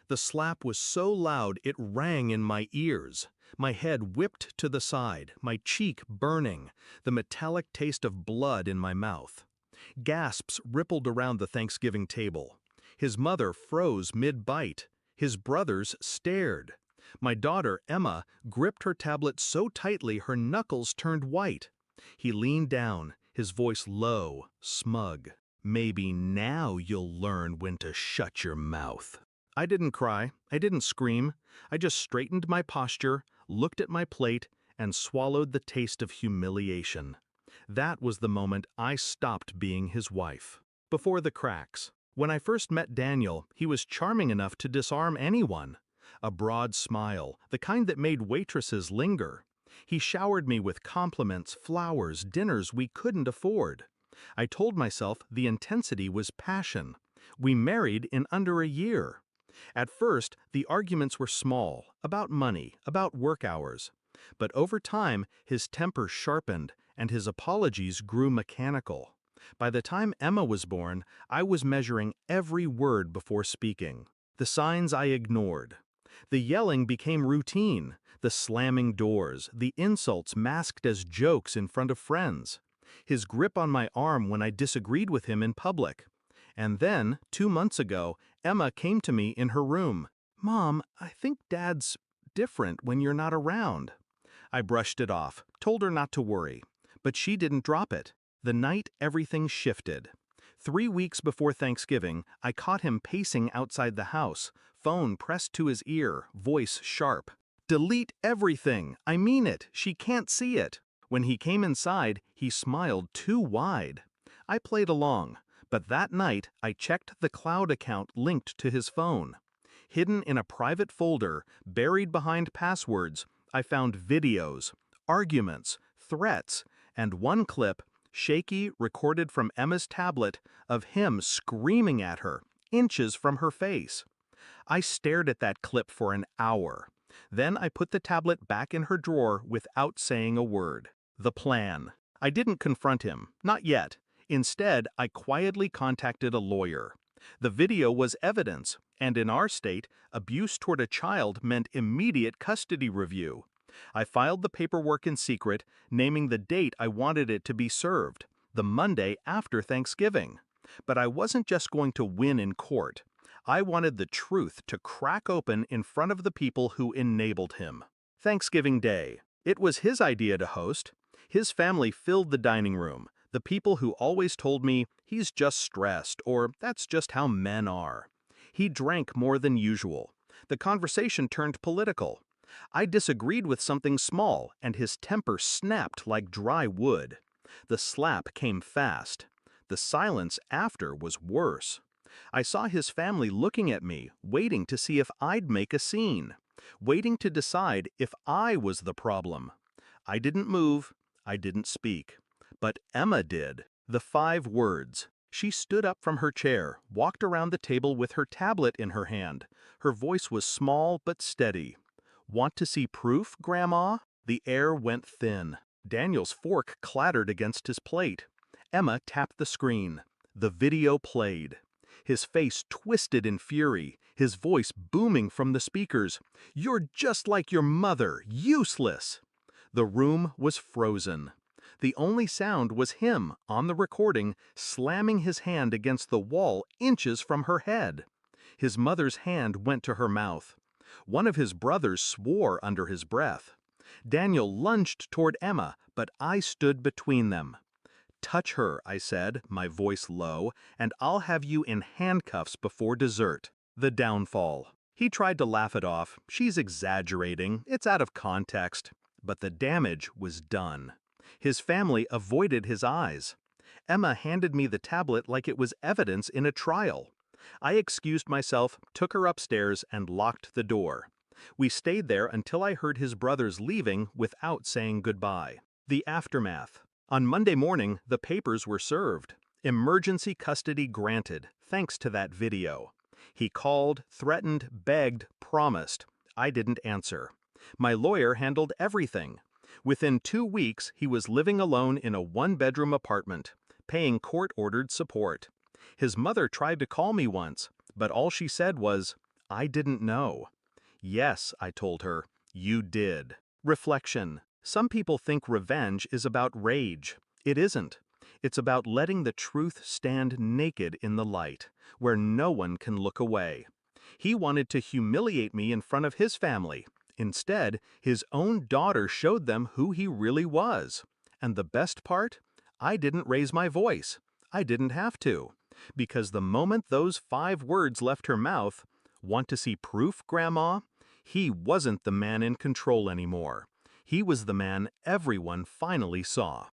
The slap was so loud it rang in my ears. My head whipped to the side, my cheek burning, the metallic taste of blood in my mouth. Gasps rippled around the Thanksgiving table. His mother froze mid-bite. His brothers stared. My daughter, Emma, gripped her tablet so tightly her knuckles turned white. He leaned down, his voice low, smug. "Maybe now you'll learn when to shut your mouth." I didn't cry, I didn't scream. I just straightened my posture, looked at my plate, and swallowed the taste of humiliation. That was the moment I stopped being his wife. Before the cracks. When I first met Daniel, he was charming enough to disarm anyone. A broad smile, the kind that made waitresses linger. He showered me with compliments, flowers, dinners we couldn't afford. I told myself the intensity was passion. We married in under a year. At first, the arguments were small, about money, about work hours. But over time, his temper sharpened, and his apologies grew mechanical. By the time Emma was born, I was measuring every word before speaking. The signs I ignored. The yelling became routine, the slamming doors, the insults masked as jokes in front of friends. His grip on my arm when I disagreed with him in public. And then, 2 months ago, Emma came to me in her room. "Mom, I think Dad's different when you're not around." I brushed it off, told her not to worry. But she didn't drop it. The night everything shifted. 3 weeks before Thanksgiving, I caught him pacing outside the house, phone pressed to his ear, voice sharp. "Delete everything! I mean it! She can't see it!" When he came inside, he smiled too wide. I played along, but that night I checked the cloud account linked to his phone. Hidden in a private folder, buried behind passwords, I found videos, arguments, threats, and one clip, shaky, recorded from Emma's tablet, of him screaming at her, inches from her face. I stared at that clip for an hour. Then I put the tablet back in her drawer without saying a word. The plan. I didn't confront him, not yet. Instead, I quietly contacted a lawyer. The video was evidence, and in our state, abuse toward a child meant immediate custody review. I filed the paperwork in secret, naming the date I wanted it to be served, the Monday after Thanksgiving. But I wasn't just going to win in court. I wanted the truth to crack open in front of the people who enabled him. Thanksgiving Day. It was his idea to host. His family filled the dining room. The people who always told me, "He's just stressed," or "That's just how men are." He drank more than usual. The conversation turned political. I disagreed with something small, and his temper snapped like dry wood. The slap came fast. The silence after was worse. I saw his family looking at me, waiting to see if I'd make a scene, waiting to decide if I was the problem. I didn't move. I didn't speak. But Emma did. The 5 words. She stood up from her chair, walked around the table with her tablet in her hand. Her voice was small but steady. "Want to see proof, Grandma?" The air went thin. Daniel's fork clattered against his plate. Emma tapped the screen. The video played. His face twisted in fury, his voice booming from the speakers. "You're just like your mother, useless!" The room was frozen. The only sound was him, on the recording, slamming his hand against the wall inches from her head. His mother's hand went to her mouth. One of his brothers swore under his breath. Daniel lunged toward Emma, but I stood between them. "Touch her," I said, my voice low, "and I'll have you in handcuffs before dessert." The downfall. He tried to laugh it off. "She's exaggerating. It's out of context." But the damage was done. His family avoided his eyes. Emma handed me the tablet like it was evidence in a trial. I excused myself, took her upstairs, and locked the door. We stayed there until I heard his brothers leaving without saying goodbye. The aftermath. On Monday morning, the papers were served. Emergency custody granted, thanks to that video. He called, threatened, begged, promised. I didn't answer. My lawyer handled everything. Within 2 weeks, he was living alone in a 1-bedroom apartment, paying court-ordered support. His mother tried to call me once, but all she said was, I didn't know. Yes, I told her, you did. Reflection. Some people think revenge is about rage. It isn't. It's about letting the truth stand naked in the light, where no one can look away. He wanted to humiliate me in front of his family. Instead, his own daughter showed them who he really was. And the best part? I didn't raise my voice. I didn't have to. Because the moment those 5 words left her mouth, "Want to see proof, Grandma?" he wasn't the man in control anymore. He was the man everyone finally saw.